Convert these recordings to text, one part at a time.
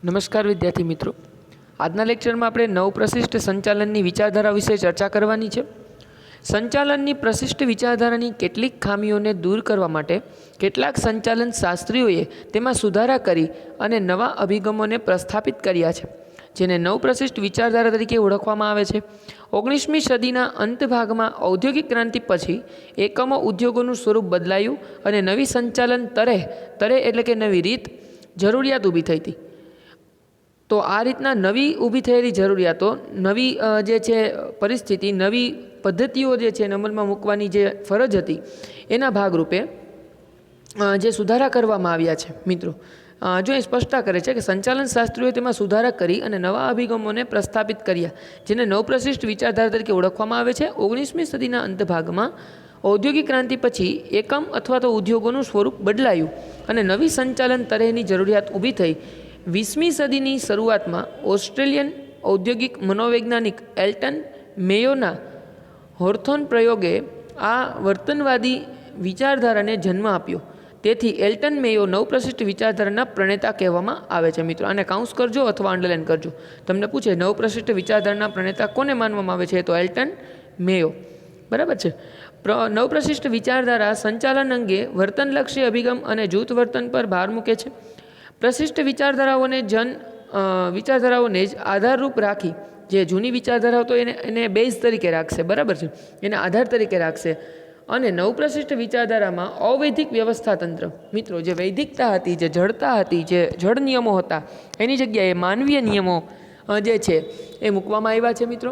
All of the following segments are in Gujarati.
નમસ્કાર વિદ્યાર્થી મિત્રો, આજના લેક્ચરમાં આપણે નવ પ્રશિષ્ટ સંચાલનની વિચારધારા વિશે ચર્ચા કરવાની છે. સંચાલનની પ્રશિષ્ટ વિચારધારાની કેટલીક ખામીઓને દૂર કરવા માટે કેટલાક સંચાલન શાસ્ત્રીઓએ તેમાં સુધારા કરી અને નવા અભિગમોને પ્રસ્થાપિત કર્યા છે, જેને નવ પ્રશિષ્ટ વિચારધારા તરીકે ઓળખવામાં આવે છે. 19મી સદીના અંત ભાગમાં ઔદ્યોગિક ક્રાંતિ પછી એકમો ઉદ્યોગોનું સ્વરૂપ બદલાયું અને નવી સંચાલન તરે એટલે કે નવી રીત જરૂરિયાત ઊભી થઈ હતી. તો આ રીતના નવી ઊભી થયેલી જરૂરિયાતો, નવી જે છે પરિસ્થિતિ, નવી પદ્ધતિઓ જે છે અમલમાં મૂકવાની જે ફરજ હતી, એના ભાગરૂપે જે સુધારા કરવામાં આવ્યા છે મિત્રો, જો એ સ્પષ્ટતા કરે છે કે સંચાલન શાસ્ત્રીઓએ તેમાં સુધારા કરી અને નવા અભિગમોને પ્રસ્થાપિત કર્યા, જેને નવપ્રશિષ્ટ વિચારધારા તરીકે ઓળખવામાં આવે છે. 19મી સદીના અંત ભાગમાં ઔદ્યોગિક ક્રાંતિ પછી એકમ અથવા તો ઉદ્યોગોનું સ્વરૂપ બદલાયું અને નવી સંચાલન તરહની જરૂરિયાત ઊભી થઈ. 20મી સદીની શરૂઆતમાં ઓસ્ટ્રેલિયન ઔદ્યોગિક મનોવૈજ્ઞાનિક એલ્ટન મેયોના હોર્થોન પ્રયોગે આ વર્તનવાદી વિચારધારાને જન્મ આપ્યો. તેથી એલ્ટન મેયો નવપ્રશિષ્ટ વિચારધારાના પ્રણેતા કહેવામાં આવે છે. મિત્રો, આને કાઉન્સ કરજો અથવા અંડરલાઇન કરજો. તમને પૂછે નવપ્રશિષ્ટ વિચારધારાના પ્રણેતા કોને માનવામાં આવે છે, તો એલ્ટન મેયો. બરાબર છે. નવપ્રશિષ્ટ વિચારધારા સંચાલન અંગે વર્તનલક્ષી અભિગમ અને જૂથ વર્તન પર ભાર મૂકે છે. પ્રશિષ્ટ વિચારધારાઓને જ આધારરૂપ રાખી, જે જૂની વિચારધારાઓ તો એને બેઝ તરીકે રાખશે, બરાબર છે, એને આધાર તરીકે રાખશે. અને નવપ્રશિષ્ટ વિચારધારામાં અવૈધિક વ્યવસ્થા તંત્ર, મિત્રો, જે વૈધિકતા હતી, જે જડતા હતી, જે જડ નિયમો હતા, એની જગ્યાએ માનવીય નિયમો જે છે એ મૂકવામાં આવ્યા છે. મિત્રો,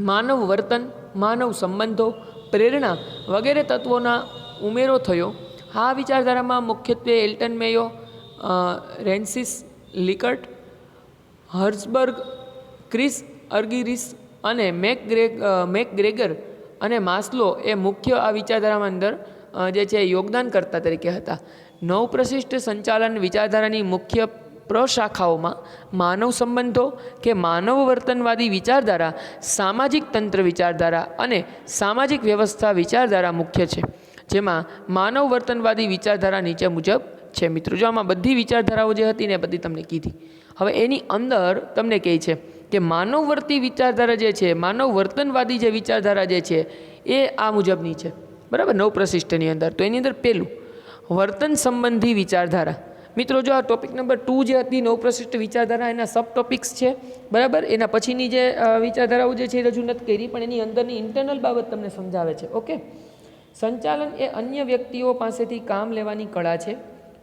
માનવ વર્તન, માનવ સંબંધો, પ્રેરણા વગેરે તત્વોના ઉમેરો થયો. આ વિચારધારામાં મુખ્યત્વે એલ્ટન મેયો, રેન્સિસ લિકર્ટ, હર્ઝબર્ગ, ક્રિસ અર્ગિરિસ અને મેકગ્રેગર અને માસ્લો એ મુખ્ય આ વિચારધારામાં અંદર જે છે યોગદાનકર્તા તરીકે હતા. નવપ્રશિષ્ટ સંચાલન વિચારધારાની મુખ્ય પ્રશાખાઓમાં માનવ સંબંધો કે માનવ વર્તનવાદી વિચારધારા, સામાજિક તંત્ર વિચારધારા અને સામાજિક વ્યવસ્થા વિચારધારા મુખ્ય છે, જેમાં માનવ વર્તનવાદી વિચારધારા નીચે મુજબ છે. મિત્રો, જો આમાં બધી વિચારધારાઓ જે હતી ને બધી તમને કીધી. હવે એની અંદર તમને કહે છે કે માનવવર્તી વિચારધારા જે છે, માનવ વર્તનવાદી જે વિચારધારા જે છે એ આ મુજબની છે, બરાબર, નવપ્રશિષ્ટની અંદર. તો એની અંદર પહેલું વર્તન સંબંધી વિચારધારા. મિત્રો, જો આ ટોપિક નંબર 2 જે હતી નવપ્રશિષ્ટ વિચારધારા, એના સબ ટોપિક્સ છે, બરાબર. એના પછીની જે વિચારધારાઓ જે છે એ રજૂ નથી કરી, પણ એની અંદરની ઇન્ટરનલ બાબત તમને સમજાવે છે. ઓકે, સંચાલન એ અન્ય વ્યક્તિઓ પાસેથી કામ લેવાની કળા છે.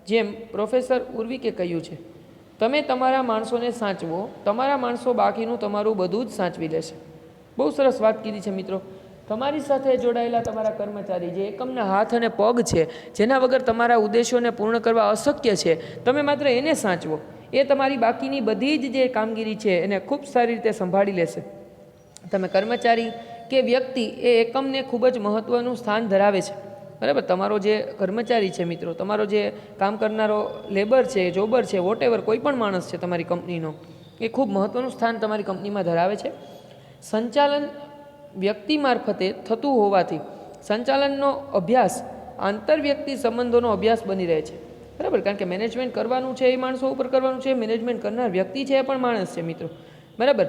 જેમ પ્રોફેસર ઉર્વિકે કહ્યું છે, તમે તમારા માણસોને સાચવો, તમારા માણસો બાકીનું તમારું બધું જ સાચવી લેશે. બહુ સરસ વાત કીધી છે. મિત્રો, તમારી સાથે જોડાયેલા તમારા કર્મચારી, જે એકમના હાથ અને પગ છે, જેના વગર તમારા ઉદ્દેશોને પૂર્ણ કરવા અશક્ય છે, તમે માત્ર એને સાચવો. એ તમારી બાકીની બધી જ જે કામગીરી છે એને ખૂબ સારી રીતે સંભાળી લેશે. તમે કર્મચારી કે વ્યક્તિ એ એકમને ખૂબ જ મહત્ત્વનું સ્થાન ધરાવે છે, બરાબર. તમારો જે કર્મચારી છે, મિત્રો, તમારો જે કામ કરનારો લેબર છે, જોબર છે, વોટેવર કોઈ પણ માણસ છે તમારી કંપનીનો, એ ખૂબ મહત્ત્વનું સ્થાન તમારી કંપનીમાં ધરાવે છે. સંચાલન વ્યક્તિ મારફતે થતું હોવાથી સંચાલનનો અભ્યાસ આંતરવ્યક્તિ સંબંધોનો અભ્યાસ બની રહે છે, બરાબર. કારણ કે મેનેજમેન્ટ કરવાનું છે એ માણસો ઉપર કરવાનું છે, મેનેજમેન્ટ કરનાર વ્યક્તિ છે એ પણ માણસ છે, મિત્રો, બરાબર.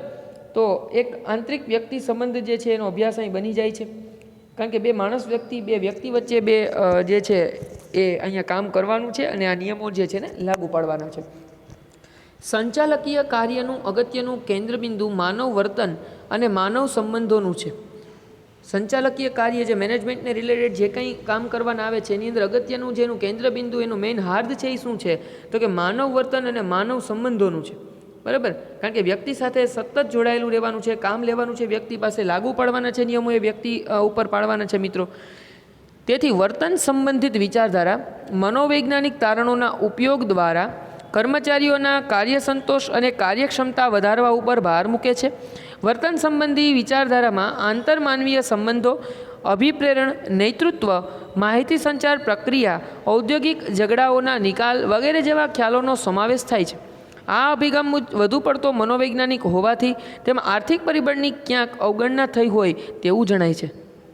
તો એક આંતરિક વ્યક્તિ સંબંધ જે છે એનો અભ્યાસ અહીં બની જાય છે, કારણ કે બે વ્યક્તિ વચ્ચે જે છે એ અહીંયા કામ કરવાનું છે અને આ નિયમો જે છે ને લાગુ પાડવાના છે. સંચાલકીય કાર્યનું અગત્યનું કેન્દ્રબિંદુ માનવ વર્તન અને માનવ સંબંધોનું છે. સંચાલકીય કાર્ય જે મેનેજમેન્ટને રિલેટેડ જે કંઈ કામ કરવાના આવે છે એની અંદર અગત્યનું જેનું કેન્દ્રબિંદુ, એનું મેઇન હાર્દ છે એ શું છે, તો કે માનવ વર્તન અને માનવ સંબંધોનું છે, બરાબર. કારણ કે વ્યક્તિ સાથે સતત જોડાયેલું રહેવાનું છે, કામ લેવાનું છે, વ્યક્તિ પાસે લાગુ પાડવાના છે નિયમો, એ વ્યક્તિ ઉપર પાડવાના છે. મિત્રો, તેથી વર્તન સંબંધિત વિચારધારા મનોવૈજ્ઞાનિક તારણોના ઉપયોગ દ્વારા કર્મચારીઓના કાર્યસંતોષ અને કાર્યક્ષમતા વધારવા ઉપર ભાર મૂકે છે. વર્તન સંબંધી વિચારધારામાં આંતરમાનવીય સંબંધો, અભિપ્રેરણ, નેતૃત્વ, માહિતી સંચાર પ્રક્રિયા, ઔદ્યોગિક ઝઘડાઓના નિકાલ વગેરે જેવા ખ્યાલોનો સમાવેશ થાય છે. આ અભિગમ વધુ પડતો મનોવૈજ્ઞાનિક હોવાથી તેમાં આર્થિક પરિબળની ક્યાંક અવગણના થઈ હોય તેવું જણાય છે.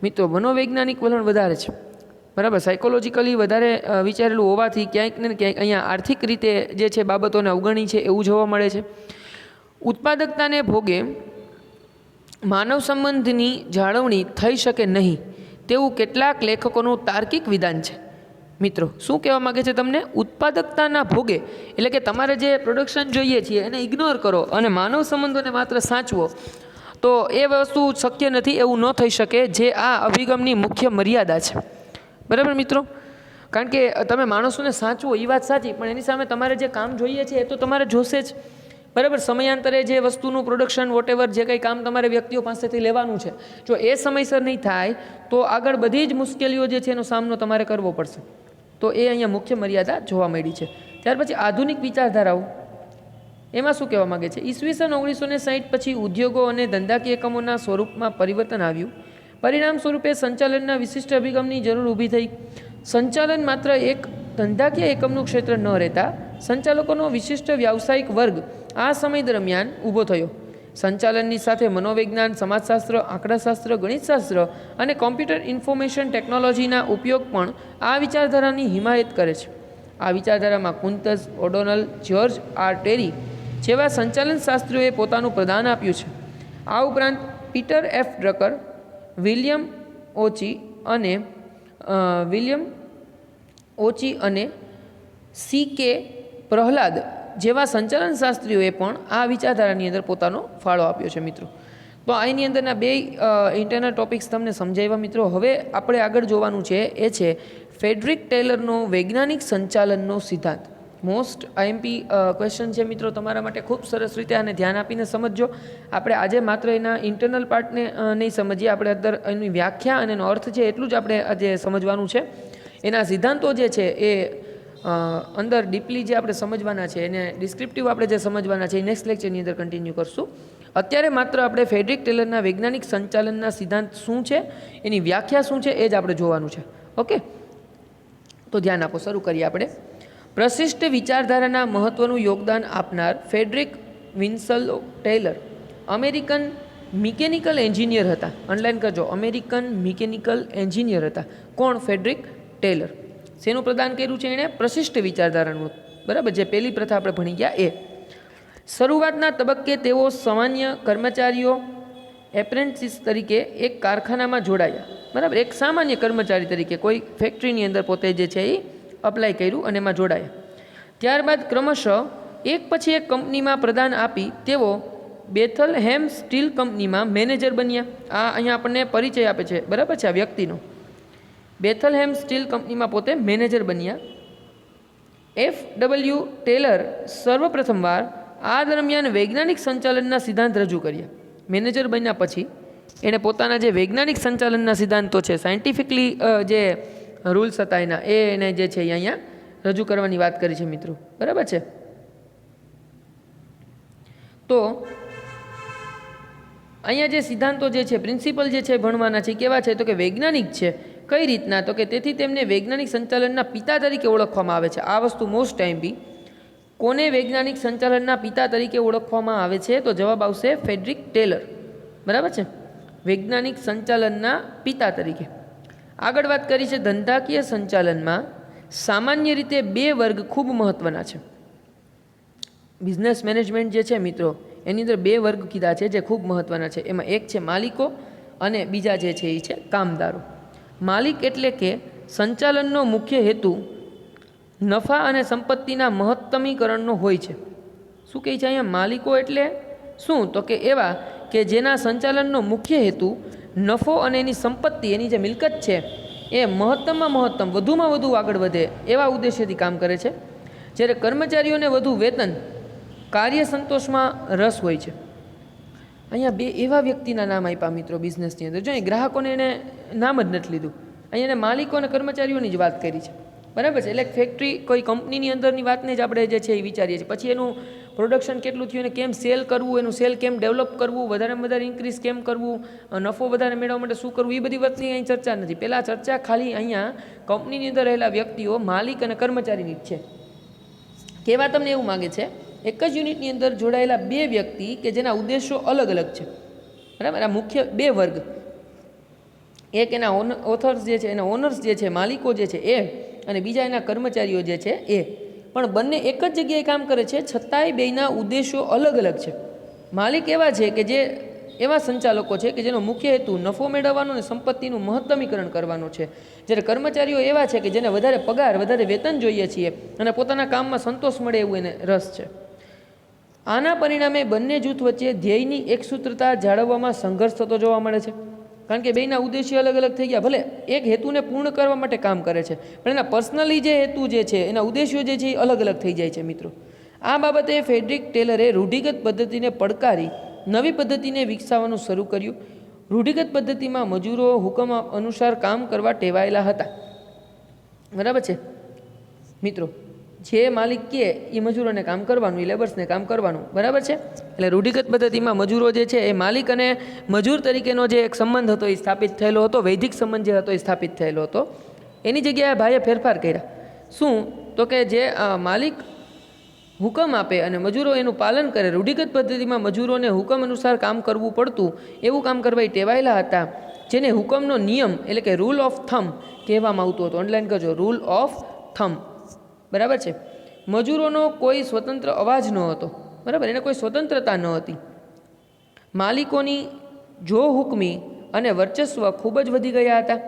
મિત્રો, મનોવૈજ્ઞાનિક વલણ વધારે છે, બરાબર, સાયકોલોજીકલી વધારે વિચારેલું હોવાથી ક્યાંક ને ક્યાંક અહીંયા આર્થિક રીતે જે છે બાબતોને અવગણી છે એવું જોવા મળે છે. ઉત્પાદકતાને ભોગે માનવ સંબંધની જાળવણી થઈ શકે નહીં તેવું કેટલાક લેખકોનું તાર્કિક વિધાન છે. મિત્રો શું કહેવા માગે છે તમને? ઉત્પાદકતાના ભોગે એટલે કે તમારે જે પ્રોડક્શન જોઈએ છીએ એને ઇગ્નોર કરો અને માનવ સંબંધોને માત્ર સાચવો, તો એ વસ્તુ શક્ય નથી, એવું ન થઈ શકે, જે આ અભિગમની મુખ્ય મર્યાદા છે. બરાબર મિત્રો, કારણ કે તમે માણસોને સાચવો એ વાત સાચી, પણ એની સામે તમારે જે કામ જોઈએ છે એ તો તમારે જોશે જ. બરાબર, સમયાંતરે જે વસ્તુનું પ્રોડક્શન વોટેવર જે કંઈ કામ તમારે વ્યક્તિઓ પાસેથી લેવાનું છે, જો એ સમયસર નહીં થાય તો આગળ બધી જ મુશ્કેલીઓ જે છે એનો સામનો તમારે કરવો પડશે. તો એ અહીંયા મુખ્ય મર્યાદા જોવા મળી છે. ત્યાર પછી આધુનિક વિચારધારાઓ, એમાં શું કહેવા માગે છે? ઈસવીસન 1960 પછી ઉદ્યોગો અને ધંધાકીય એકમોના સ્વરૂપમાં પરિવર્તન આવ્યું. પરિણામ સ્વરૂપે સંચાલનના વિશિષ્ટ અભિગમની જરૂર ઊભી થઈ. સંચાલન માત્ર એક ધંધાકીય એકમનું ક્ષેત્ર ન રહેતા સંચાલકોનો વિશિષ્ટ વ્યાવસાયિક વર્ગ આ સમય દરમિયાન ઊભો થયો. સંચાલનની સાથે મનોવિજ્ઞાન, સમાજશાસ્ત્ર, આંકડાશાસ્ત્ર, ગણિતશાસ્ત્ર અને કોમ્પ્યુટર ઇન્ફોર્મેશન ટેકનોલોજીના ઉપયોગ પણ આ વિચારધારાની હિમાયત કરે છે. આ વિચારધારામાં કુંતસ, ઓડોનલ, જ્યોર્જ આર ટેરી જેવા સંચાલન શાસ્ત્રીઓએ પોતાનું પ્રદાન આપ્યું છે. આ ઉપરાંત Peter F Drucker, William Ouchi અને સી કે પ્રહલાદ જેવા સંચાલન શાસ્ત્રીઓએ પણ આ વિચારધારાની અંદર પોતાનો ફાળો આપ્યો છે. મિત્રો તો આની અંદરના બે ઇન્ટરનલ ટોપિક્સ તમને સમજાવ્યા. મિત્રો હવે આપણે આગળ જોવાનું છે એ છે ફ્રેડરિક ટેલરનો વૈજ્ઞાનિક સંચાલનનો સિદ્ધાંત. મોસ્ટ આઈએમપી ક્વેશ્ચન છે મિત્રો, તમારા માટે ખૂબ સરસ રીતે આને ધ્યાન આપીને સમજજો. આપણે આજે માત્ર એના ઇન્ટરનલ પાર્ટને નહીં સમજીએ, આપણે અંદર એની વ્યાખ્યા અને એનો અર્થ છે એટલું જ આપણે આજે સમજવાનું છે. એના સિદ્ધાંતો જે છે એ અંદર ડીપલી જે આપણે સમજવાના છે, એને ડિસ્ક્રિપ્ટિવ આપણે જે સમજવાના છે એ નેક્સ્ટ લેક્ચરની અંદર કન્ટિન્યુ કરશું. અત્યારે માત્ર આપણે ફ્રેડરિક ટેલરના વૈજ્ઞાનિક સંચાલનના સિદ્ધાંત શું છે, એની વ્યાખ્યા શું છે એ જ આપણે જોવાનું છે. ઓકે, તો ધ્યાન આપો. શરૂ કરીએ આપણે. પ્રશિષ્ટ વિચારધારાના મહત્ત્વનું યોગદાન આપનાર Frederick Winslow Taylor American mechanical engineer હતા. અનલાઈન કરજો, અમેરિકન મિકેનિકલ એન્જિનિયર હતા. કોણ? Frederick Taylor. શેનું પ્રદાન કર્યું છે એણે? પ્રશિષ્ટ વિચારધારાનું. બરાબર, જે પહેલી પ્રથા આપણે ભણી ગયા એ. શરૂઆતના તબક્કે તેઓ સામાન્ય કર્મચારીઓ એપ્રેન્ટિસ તરીકે એક કારખાનામાં જોડાયા. બરાબર, એક સામાન્ય કર્મચારી તરીકે કોઈ ફેક્ટરીની અંદર પોતે જે છે એ અપ્લાય કર્યું અને એમાં જોડાયા. ત્યારબાદ ક્રમશઃ એક પછી એક કંપનીમાં પ્રદાન આપી તેઓ બેથલહેમ સ્ટીલ કંપનીમાં મેનેજર બન્યા. આ અહીંયા આપણને પરિચય આપે છે, બરાબર છે, આ વ્યક્તિનો. બેથલહેમ સ્ટીલ કંપનીમાં પોતે મેનેજર બન્યા. FW ટેલર સર્વપ્રથમવાર આ દરમિયાન વૈજ્ઞાનિક સંચાલનના સિદ્ધાંત રજૂ કર્યા. મેનેજર બન્યા પછી એણે પોતાના જે વૈજ્ઞાનિક સંચાલનના સિદ્ધાંતો છે, સાયન્ટિફિકલી જે રૂલ્સ હતા એના, એને જે છે અહીંયા રજૂ કરવાની વાત કરી છે મિત્રો. બરાબર છે. તો અહીંયા જે સિદ્ધાંતો જે છે, પ્રિન્સિપલ જે છે ભણવાના છે, કેવા છે? તો કે વૈજ્ઞાનિક છે. કઈ રીતના? તો કે તેથી તેમને વૈજ્ઞાનિક સંચાલનના પિતા તરીકે ઓળખવામાં આવે છે. આ વસ્તુ મોસ્ટ ટાઈમ બી. કોને વૈજ્ઞાનિક સંચાલનના પિતા તરીકે ઓળખવામાં આવે છે? તો જવાબ આવશે ફ્રેડરિક ટેલર. બરાબર છે, વૈજ્ઞાનિક સંચાલનના પિતા તરીકે. આગળ વાત કરી છે ધંધાકીય સંચાલનમાં સામાન્ય રીતે બે વર્ગ ખૂબ મહત્ત્વના છે. બિઝનેસ મેનેજમેન્ટ જે છે મિત્રો, એની અંદર બે વર્ગ કીધા છે જે ખૂબ મહત્ત્વના છે. એમાં એક છે માલિકો અને બીજા જે છે એ છે કામદારો. માલિક એટલે કે સંચાલનનો મુખ્ય હેતુ નફા અને સંપત્તિના મહત્તમીકરણનો હોય છે. શું કહે છે અહીંયા? માલિકો એટલે શું? તો કે એવા કે જેના સંચાલનનો મુખ્ય હેતુ નફો અને એની સંપત્તિ, એની જે મિલકત છે એ મહત્તમમાં મહત્તમ, વધુમાં વધુ આગળ વધે એવા ઉદ્દેશ્યથી કામ કરે છે. જ્યારે કર્મચારીઓને વધુ વેતન, કાર્ય સંતોષમાં રસ હોય છે. અહીંયા બે એવા વ્યક્તિના નામ આપ્યા મિત્રો બિઝનેસની અંદર. જો અહીં ગ્રાહકોને એને નામ જ નથી લીધું, અહીંયા એને માલિકો અને કર્મચારીઓની જ વાત કરી છે. બરાબર છે. એટલે ફેક્ટરી, કોઈ કંપનીની અંદરની વાતને જ આપણે જે છે એ વિચારીએ છીએ. પછી એનું પ્રોડક્શન કેટલું થયું, એને કેમ સેલ કરવું, એનું સેલ કેમ ડેવલપ કરવું, વધારેમાં વધારે ઇન્ક્રીઝ કેમ કરવું, નફો વધારે મેળવવા માટે શું કરવું, એ બધી વાતની અહીં ચર્ચા નથી. પહેલાં ચર્ચા ખાલી અહીંયા કંપનીની અંદર રહેલા વ્યક્તિઓ, માલિક અને કર્મચારીની જ છે. કહેવા તમને એવું માગે છે, એક જ યુનિટની અંદર જોડાયેલા બે વ્યક્તિ કે જેના ઉદ્દેશો અલગ અલગ છે. બરાબર, આ મુખ્ય બે વર્ગ, એક એના ઓથર્સ જે છે, એના ઓનર્સ જે છે, માલિકો જે છે એ, અને બીજા એના કર્મચારીઓ જે છે એ. પણ બંને એક જ જગ્યાએ કામ કરે છે, છતાંય બેયના ઉદ્દેશો અલગ અલગ છે. માલિક એવા છે કે જે એવા સંચાલકો છે કે જેનો મુખ્ય હેતુ નફો મેળવવાનો અને સંપત્તિનું મહત્તમીકરણ કરવાનો છે, જ્યારે કર્મચારીઓ એવા છે કે જેને વધારે પગાર, વધારે વેતન જોઈએ છીએ અને પોતાના કામમાં સંતોષ મળે એવું એને રસ છે. આના પરિણામે બંને જૂથ વચ્ચે ધ્યેયની એકસૂત્રતા જાળવવામાં સંઘર્ષ થતો જોવા મળે છે, કારણ કે બેયના ઉદ્દેશ્ય અલગ અલગ થઈ ગયા. ભલે એક હેતુને પૂર્ણ કરવા માટે કામ કરે છે, પણ એના પર્સનલી જે હેતુ જે છે, એના ઉદ્દેશ્યો જે છે એ અલગ અલગ થઈ જાય છે મિત્રો. આ બાબતે ફ્રેડરિક ટેલરે રૂઢિગત પદ્ધતિને પડકારી નવી પદ્ધતિને વિકસાવવાનું શરૂ કર્યું. રૂઢિગત પદ્ધતિમાં મજૂરો હુકમ અનુસાર કામ કરવા ટેવાયેલા હતા. બરાબર છે મિત્રો, જે માલિક કહે એ મજૂરોને કામ કરવાનું, એ લેબર્સને કામ કરવાનું. બરાબર છે. એટલે રૂઢિગત પદ્ધતિમાં મજૂરો જે છે એ માલિક અને મજૂર તરીકેનો જે એક સંબંધ હતો એ સ્થાપિત થયેલો હતો, વૈદિક સંબંધ જે હતો એ સ્થાપિત થયેલો હતો. એની જગ્યાએ ભાઈએ ફેરફાર કર્યા. શું? તો કે જે માલિક હુકમ આપે અને મજૂરો એનું પાલન કરે. રૂઢિગત પદ્ધતિમાં મજૂરોને હુકમ અનુસાર કામ કરવું પડતું એવું કામ કરવા ટેવાયેલા હતા, જેને હુકમનો નિયમ એટલે કે રૂલ ઓફ થમ કહેવામાં આવતું હતું. ઓનલાઈન કરજો, રૂલ ઓફ થમ. બરાબર છે. મજૂરોનો કોઈ સ્વતંત્ર અવાજ ન હતો. બરાબર, એને કોઈ સ્વતંત્રતા ન હતી. માલિકોની જો હુકમી અને વર્ચસ્વ ખૂબ જ વધી ગયા હતા.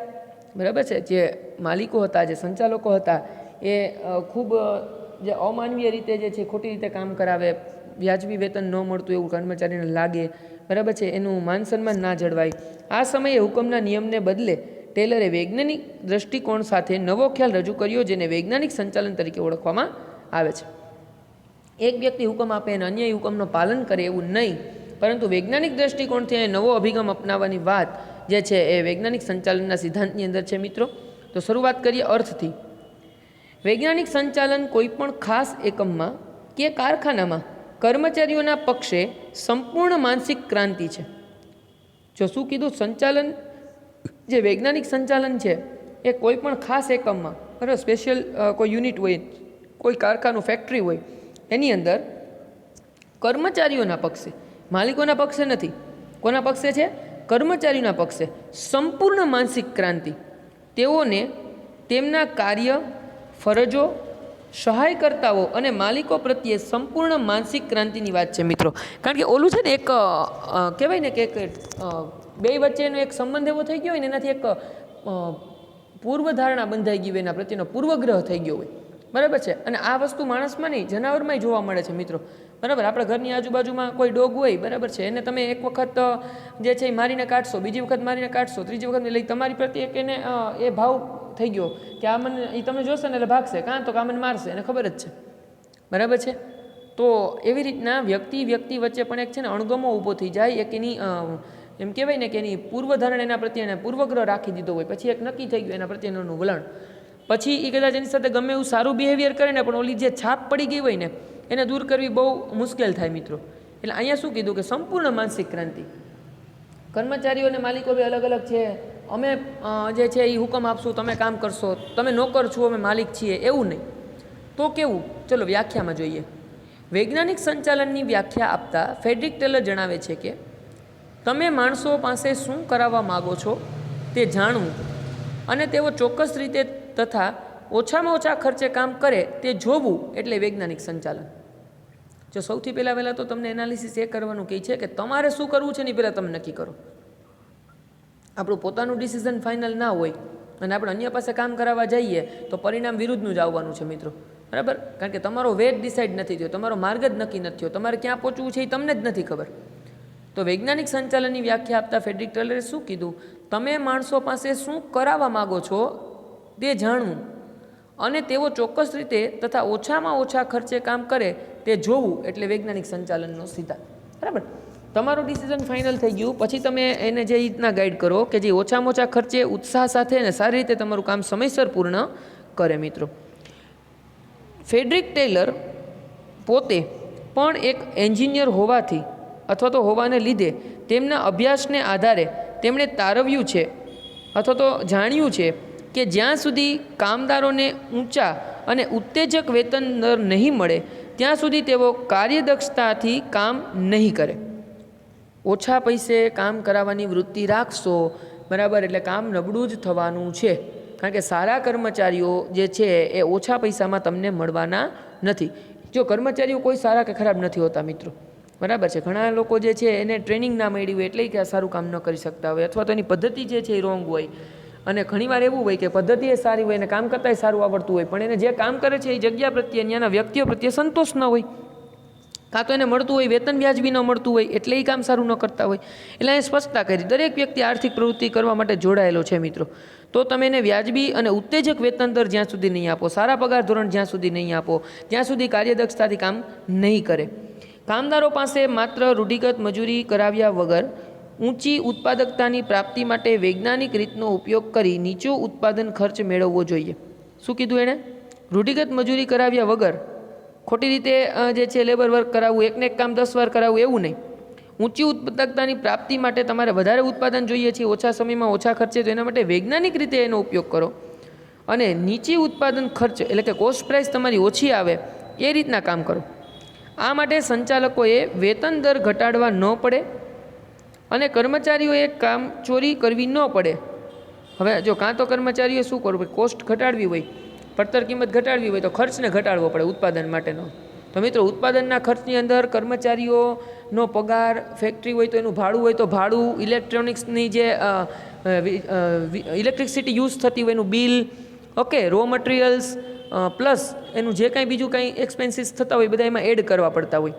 બરાબર છે. જે માલિકો હતા, જે સંચાલકો હતા, એ ખૂબ જે અમાનવીય રીતે જે છે, ખોટી રીતે કામ કરાવે, વ્યાજબી વેતન ન મળતું એવું કર્મચારીને લાગે. બરાબર છે. એનું માન સન્માન ના જળવાય. આ સમયે હુકમના નિયમને બદલે ટેલરે વૈજ્ઞાનિક દૃષ્ટિકોણ સાથે નવો ખ્યાલ રજૂ કર્યો, જેને વૈજ્ઞાનિક સંચાલન તરીકે ઓળખવામાં આવે છે. એક વ્યક્તિ હુકમ આપે અને અન્ય હુકમનું પાલન કરે એવું નહીં, પરંતુ વૈજ્ઞાનિક દૃષ્ટિકોણથી નવો અભિગમ અપનાવવાની વાત જે છે એ વૈજ્ઞાનિક સંચાલનના સિદ્ધાંતની અંદર છે મિત્રો. તો શરૂઆત કરીએ અર્થથી. વૈજ્ઞાનિક સંચાલન કોઈપણ ખાસ એકમમાં કે કારખાનામાં કર્મચારીઓના પક્ષે સંપૂર્ણ માનસિક ક્રાંતિ છે. જો શું કીધું? સંચાલન જે વૈજ્ઞાનિક સંચાલન છે એ કોઈ પણ ખાસ એકમમાં, બરાબર, સ્પેશિયલ કોઈ યુનિટ હોય, કોઈ કારખાનું, ફેક્ટરી હોય, એની અંદર કર્મચારીઓના પક્ષે, માલિકોના પક્ષે નથી. કોના પક્ષે છે? કર્મચારીઓના પક્ષે સંપૂર્ણ માનસિક ક્રાંતિ. તેઓને તેમના કાર્ય, ફરજો, સહાયકર્તાઓ અને માલિકો પ્રત્યે સંપૂર્ણ માનસિક ક્રાંતિની વાત છે મિત્રો. કારણ કે ઓલું છે ને, એક કહેવાય ને કે બે વચ્ચેનો એક સંબંધ એવો થઈ ગયો હોય ને, એનાથી એક પૂર્વધારણા બંધાઈ ગઈ હોય, એના પ્રત્યેનો પૂર્વગ્રહ થઈ ગયો હોય. બરાબર છે. અને આ વસ્તુ માણસમાં નહીં, જનાવરમાંય જોવા મળે છે મિત્રો. બરાબર, આપણા ઘરની આજુબાજુમાં કોઈ ડોગ હોય, બરાબર છે, એને તમે એક વખત જે છે એ મારીને કાઢશો, બીજી વખત મારીને કાઢશો, ત્રીજી વખત લઈ તમારી પ્રત્યે એને એ ભાવ થઈ ગયો કે આ મને, એ તમે જોશે ને એટલે ભાગશે, કાં તો આ મને મારશે, એને ખબર જ છે. બરાબર છે. તો એવી રીતના વ્યક્તિ વચ્ચે પણ એક છે ને અણગમો ઊભો થઈ જાય. એક એની એમ કહેવાય ને કે એની પૂર્વધારણ એના પ્રત્યે એને પૂર્વગ્રહ રાખી દીધો હોય, પછી એક નક્કી થઈ ગયું એના પ્રત્યેનું વલણ. પછી એ કદાચ એની સાથે ગમે એવું સારું બિહેવિયર કરે ને, પણ ઓલી જે છાપ પડી ગઈ હોય ને એને દૂર કરવી બહુ મુશ્કેલ થાય મિત્રો. એટલે અહીંયા શું કીધું કે સંપૂર્ણ માનસિક ક્રાંતિ. કર્મચારીઓ અને માલિકો બી અલગ અલગ છે. અમે જે છે એ હુકમ આપશું, તમે કામ કરશો, તમે નોકર છો, અમે માલિક છીએ, એવું નહીં. તો કેવું? ચલો વ્યાખ્યામાં જોઈએ. વૈજ્ઞાનિક સંચાલનની વ્યાખ્યા આપતા ફ્રેડરિક ટેલર જણાવે છે કે તમે માણસો પાસે શું કરાવવા માગો છો તે જાણવું અને તેઓ ચોક્કસ રીતે તથા ઓછામાં ઓછા ખર્ચે કામ કરે તે જોવું એટલે વૈજ્ઞાનિક સંચાલન. જો સૌથી પહેલાં તો તમને એનાલિસિસ એ કરવાનું કહે છે કે તમારે શું કરવું છે ને પહેલાં તમે નક્કી કરો. આપણું પોતાનું ડિસિઝન ફાઇનલ ના હોય અને આપણે અન્ય પાસે કામ કરાવવા જઈએ તો પરિણામ વિરુદ્ધનું જ આવવાનું છે મિત્રો. બરાબર, કારણ કે તમારો વેટ ડિસાઇડ નથી થયો, તમારો માર્ગ જ નક્કી નથી થયો, તમારે ક્યાં પહોંચવું છે એ તમને જ નથી ખબર. તો વૈજ્ઞાનિક સંચાલનની વ્યાખ્યા આપતા ફ્રેડરિક ટેલરે શું કીધું? તમે માણસો પાસે શું કરાવવા માગો છો તે જાણવું અને તેઓ ચોક્કસ રીતે તથા ઓછામાં ઓછા ખર્ચે કામ કરે તે જોવું એટલે વૈજ્ઞાનિક સંચાલનનો સિદ્ધાંત. બરાબર, તમારું ડિસિઝન ફાઇનલ થઈ ગયું, પછી તમે એને જે રીતના ગાઈડ કરો કે જે ઓછામાં ઓછા ખર્ચે ઉત્સાહ સાથે અને સારી રીતે તમારું કામ સમયસર પૂર્ણ કરે મિત્રો. ફ્રેડરિક ટેલર પોતે પણ એક એન્જિનિયર હોવાથી અથવા તો હોવાને લીધે તેમના અભ્યાસને આધારે તેમણે તારવ્યું છે અથવા તો જાણ્યું છે કે જ્યાં સુધી કામદારોને ઊંચા અને ઉત્તેજક વેતન દર નહીં મળે ત્યાં સુધી તેઓ કાર્યદક્ષતાથી કામ નહીં કરે. ઓછા પૈસે કામ કરાવવાની વૃત્તિ રાખશો બરાબર, એટલે કામ નબળું જ થવાનું છે, કારણ કે સારા કર્મચારીઓ જે છે એ ઓછા પૈસામાં તમને મળવાના નથી. જો કર્મચારીઓ કોઈ સારા કે ખરાબ નથી હોતા મિત્રો, બરાબર છે. ઘણા લોકો જે છે એને ટ્રેનિંગ ના મળી હોય એટલે કે સારું કામ ન કરી શકતા હોય, અથવા તો એની પદ્ધતિ જે છે એ રોંગ હોય. અને ઘણીવાર એવું હોય કે પદ્ધતિ એ સારી હોય અને કામ કરતાં સારું આવડતું હોય, પણ એને જે કામ કરે છે એ જગ્યા પ્રત્યે, ત્યાંના વ્યક્તિઓ પ્રત્યે સંતોષ ન હોય, કાં તો એને મળતું હોય વેતન વ્યાજબી ન મળતું હોય એટલે એ કામ સારું ન કરતા હોય. એટલે એ સ્પષ્ટતા કરી, દરેક વ્યક્તિ આર્થિક પ્રવૃત્તિ કરવા માટે જોડાયેલો છે મિત્રો. તો તમે એને વ્યાજબી અને ઉત્તેજક વેતન દર જ્યાં સુધી નહીં આપો, સારા પગાર ધોરણ જ્યાં સુધી નહીં આપો, ત્યાં સુધી કાર્યદક્ષતાથી કામ નહીં કરે. કામદારો પાસે માત્ર રૂઢિગત મજૂરી કરાવ્યા વગર ઊંચી ઉત્પાદકતાની પ્રાપ્તિ માટે વૈજ્ઞાનિક રીતનો ઉપયોગ કરી નીચો ઉત્પાદન ખર્ચ મેળવવો જોઈએ. શું કીધું એણે? રૂઢિગત મજૂરી કરાવ્યા વગર, ખોટી રીતે જે છે લેબર વર્ક કરાવવું, એકને એક કામ 10 વાર કરાવવું એવું નહીં. ઊંચી ઉત્પાદકતાની પ્રાપ્તિ માટે તમારે વધારે ઉત્પાદન જોઈએ છે, ઓછા સમયમાં ઓછા ખર્ચે, તો એના માટે વૈજ્ઞાનિક રીતે એનો ઉપયોગ કરો. અને નીચી ઉત્પાદન ખર્ચ એટલે કે કોસ્ટ પ્રાઇસ તમારી ઓછી આવે એ રીતના કામ કરો. આ માટે સંચાલકોએ વેતન દર ઘટાડવા ન પડે અને કર્મચારીઓએ કામ ચોરી કરવી ન પડે. હવે જો કાં તો કર્મચારીઓએ શું કરવું, કોસ્ટ ઘટાડવી હોય, પડતર કિંમત ઘટાડવી હોય તો ખર્ચને ઘટાડવો પડે ઉત્પાદન માટેનો. તો મિત્રો ઉત્પાદનના ખર્ચની અંદર કર્મચારીઓનો પગાર, ફેક્ટરી હોય તો એનું ભાડું હોય તો ભાડું, ઇલેક્ટ્રોનિક્સની જે ઇલેક્ટ્રિસિટી યુઝ થતી હોય એનું bill, okay, raw materials plus એનું જે કાંઈ બીજું કાંઈ એક્સપેન્સીસ થતા હોય બધા એમાં એડ કરવા પડતા હોય.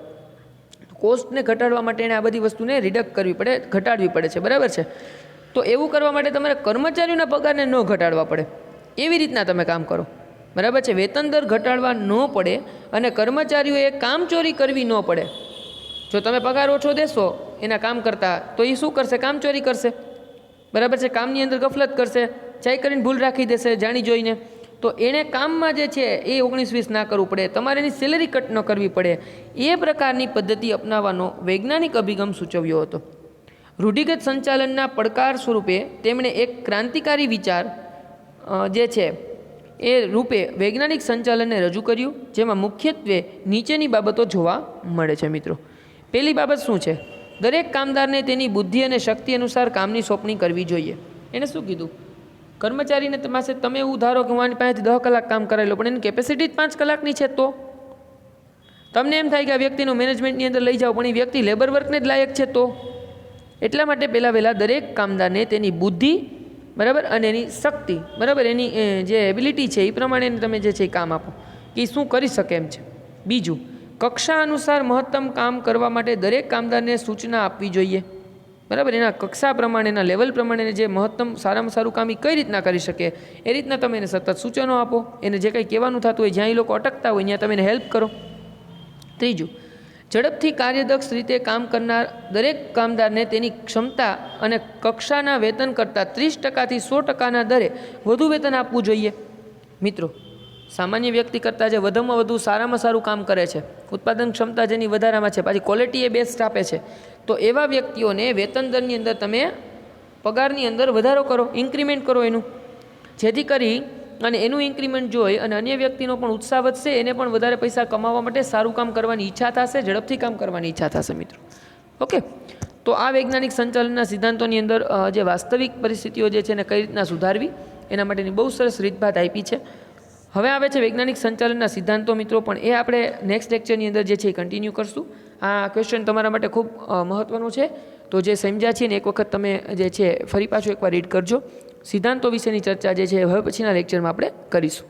કોસ્ટને ઘટાડવા માટે એને આ બધી વસ્તુને રિડક્ટ કરવી પડે, ઘટાડવી પડે છે, બરાબર છે. તો એવું કરવા માટે તમારે કર્મચારીઓના પગારને ન ઘટાડવા પડે એવી રીતના તમે કામ કરો, બરાબર છે. વેતન દર ઘટાડવા ન પડે અને કર્મચારીઓએ કામચોરી કરવી ન પડે. જો તમે પગાર ઓછો દેશો એના કામ કરતાં તો એ શું કરશે? કામચોરી કરશે, બરાબર છે. કામની અંદર ગફલત કરશે, ચાઈ કરીને ભૂલ રાખી દેશે જાણી જોઈને. તો એણે કામમાં જે છે એ 19-20 ના કરવું પડે, તમારે એની સેલેરી કટ ન કરવી પડે. એ પ્રકારની પદ્ધતિ અપનાવવાનો વૈજ્ઞાનિક અભિગમ સૂચવ્યો હતો. રૂઢિગત સંચાલનના પડકાર સ્વરૂપે તેમણે એક ક્રાંતિકારી વિચાર જે છે એ રૂપે વૈજ્ઞાનિક સંચાલનને રજૂ કર્યું, જેમાં મુખ્યત્વે નીચેની બાબતો જોવા મળે છે મિત્રો. પહેલી બાબત શું છે? દરેક કામદારને તેની બુદ્ધિ અને શક્તિ અનુસાર કામની સોંપણી કરવી જોઈએ. એણે શું કીધું? કર્મચારીને પાસે તમે એવું ધારો કે હું આની પાસેથી 10 કલાક કામ કરાવી લો, પણ એની કેપેસિટી જ 5 કલાકની છે, તો તમને એમ થાય કે આ વ્યક્તિનું મેનેજમેન્ટની અંદર લઈ જાઓ, પણ એ વ્યક્તિ લેબર વર્કને જ લાયક છે. તો એટલા માટે પહેલાં દરેક કામદારને તેની બુદ્ધિ, બરાબર, અને એની શક્તિ, બરાબર, એની જે એબિલિટી છે એ પ્રમાણે તમે જે છે એ કામ આપો કે એ શું કરી શકે એમ છે. બીજું, કક્ષા અનુસાર મહત્તમ કામ કરવા માટે દરેક કામદારને સૂચના આપવી જોઈએ, બરાબર. એના કક્ષા પ્રમાણે, એના લેવલ પ્રમાણે જે મહત્તમ સારામાં સારું કામ એ કઈ રીતના કરી શકે એ રીતના તમે એને સતત સૂચનો આપો. એને જે કંઈ કહેવાનું થતું હોય, જ્યાં એ લોકો અટકતા હોય ત્યાં તમે એને હેલ્પ કરો. ત્રીજું, ઝડપથી કાર્યદક્ષ રીતે કામ કરનાર દરેક કામદારને તેની ક્ષમતા અને કક્ષાના વેતન કરતાં 30%થી 100%ના દરે વધુ વેતન આપવું જોઈએ. મિત્રો, સામાન્ય વ્યક્તિ કરતાં જે વધુમાં વધુ સારામાં સારું કામ કરે છે, ઉત્પાદન ક્ષમતા જેની વધારામાં છે, પાછી ક્વોલિટી એ બેસ્ટ આપે છે, તો એવા વ્યક્તિઓને વેતન દરની અંદર તમે પગારની અંદર વધારો કરો, ઇન્ક્રીમેન્ટ કરો એનું, જેથી કરી અને એનું ઇન્ક્રીમેન્ટ જોઈ અને અન્ય વ્યક્તિનો પણ ઉત્સાહ વધશે, એને પણ વધારે પૈસા કમાવા માટે સારું કામ કરવાની ઈચ્છા થશે, ઝડપથી કામ કરવાની ઈચ્છા થશે મિત્રો. ઓકે, તો આ વૈજ્ઞાનિક સંચાલનના સિદ્ધાંતોની અંદર જે વાસ્તવિક પરિસ્થિતિઓ જે છે એને કઈ રીતના સુધારવી એના માટેની બહુ સરસ રીતભાત આપી છે. હવે આવે છે વૈજ્ઞાનિક સંચાલનના સિદ્ધાંતો મિત્રો, પણ એ આપણે નેક્સ્ટ લેક્ચરની અંદર જે છે એ કન્ટિન્યુ કરશું. આ ક્વેશ્ચન તમારા માટે ખૂબ મહત્ત્વનો છે, તો જે સમજ્યા છે ને એક વખત તમે જે છે ફરી પાછું એકવાર રીડ કરજો. સિદ્ધાંતો વિશેની ચર્ચા જે છે હવે પછીના લેક્ચરમાં આપણે કરીશું.